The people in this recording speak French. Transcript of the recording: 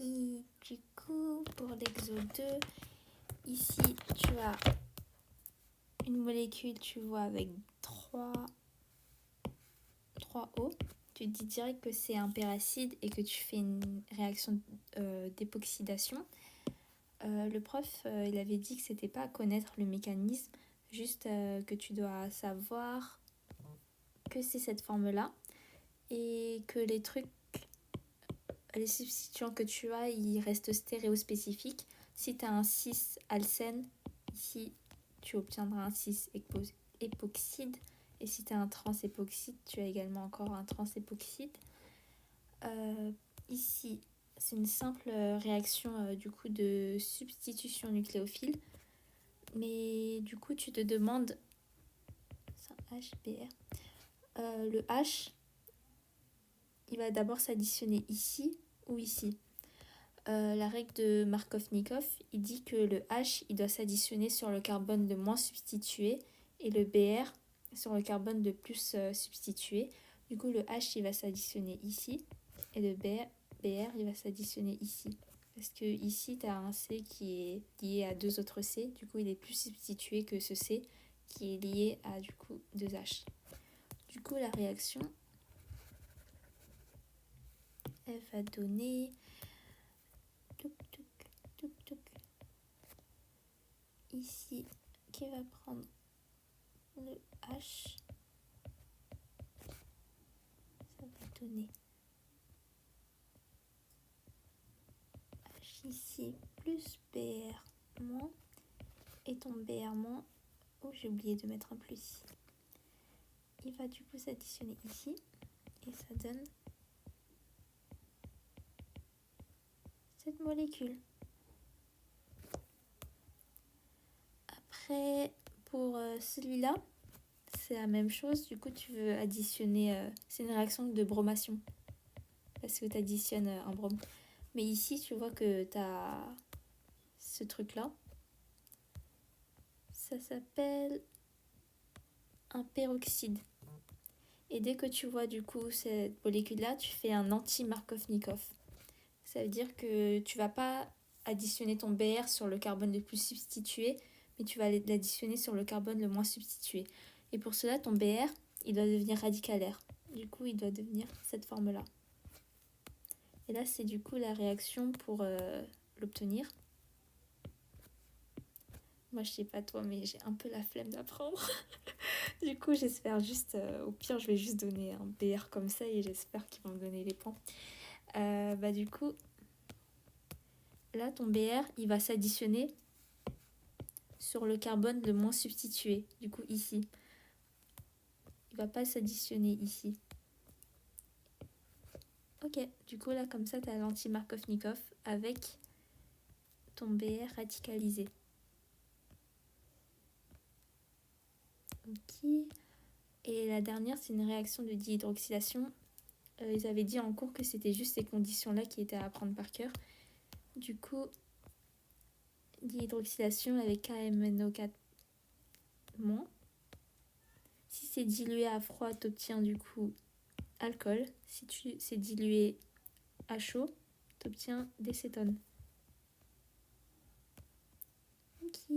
Du coup, pour l'exo 2, ici, tu as une molécule, tu vois, avec 3 O. Tu te dis direct que c'est un péracide et que tu fais une réaction d'époxydation. Le prof, il avait dit que c'était pas à connaître le mécanisme, juste que tu dois savoir que c'est cette forme-là et que les substituants que tu as, ils restent stéréospécifiques. Si tu as un 6-alcène, ici, tu obtiendras un 6-époxyde. Et si tu as un trans-époxyde, tu as également encore un trans-époxyde. Ici, c'est une simple réaction du coup de substitution nucléophile. Mais du coup, tu te demandes... C'est un HBr. Le H, il va d'abord s'additionner ici ou ici. La règle de Markovnikov, il dit que le H, il doit s'additionner sur le carbone le moins substitué et le Br sur le carbone le plus substitué. Du coup, le H, il va s'additionner ici et le Br, il va s'additionner ici. Parce que ici, tu as un C qui est lié à 2 autres C. Du coup, il est plus substitué que ce C qui est lié à du coup 2 H. Du coup, la réaction, elle va donner... Ici, qui va prendre le H, ça va donner H ici plus BR moins, et ton BR moins, oh j'ai oublié de mettre un plus ici. Il va du coup s'additionner ici, et ça donne cette molécule. Après, pour celui-là, c'est la même chose. Du coup, tu veux additionner... c'est une réaction de bromation. Parce que tu additionnes un brome. Mais ici, tu vois que tu as ce truc-là. Ça s'appelle un peroxyde. Et dès que tu vois du coup cette molécule-là, tu fais un anti-Markovnikov. Ça veut dire que tu vas pas additionner ton Br sur le carbone le plus substitué, mais tu vas l'additionner sur le carbone le moins substitué. Et pour cela, ton Br, il doit devenir radicalaire. Du coup, il doit devenir cette forme-là. Et là, c'est du coup la réaction pour l'obtenir. Moi, je sais pas toi, mais j'ai un peu la flemme d'apprendre. Du coup, j'espère juste... au pire, je vais juste donner un BR comme ça et j'espère qu'ils vont me donner les points. Du coup, là, ton BR, il va s'additionner sur le carbone le moins substitué. Du coup, ici. Il va pas s'additionner ici. Ok, du coup, là, comme ça, tu as l'anti-Markovnikov avec ton BR radicalisé. Ok. Et la dernière, c'est une réaction de dihydroxylation. Ils avaient dit en cours que c'était juste ces conditions-là qui étaient à apprendre par cœur. Du coup, dihydroxylation avec KMNO4-. Si c'est dilué à froid, tu obtiens du coup alcool. Si c'est dilué à chaud, tu obtiens des cétones. Ok.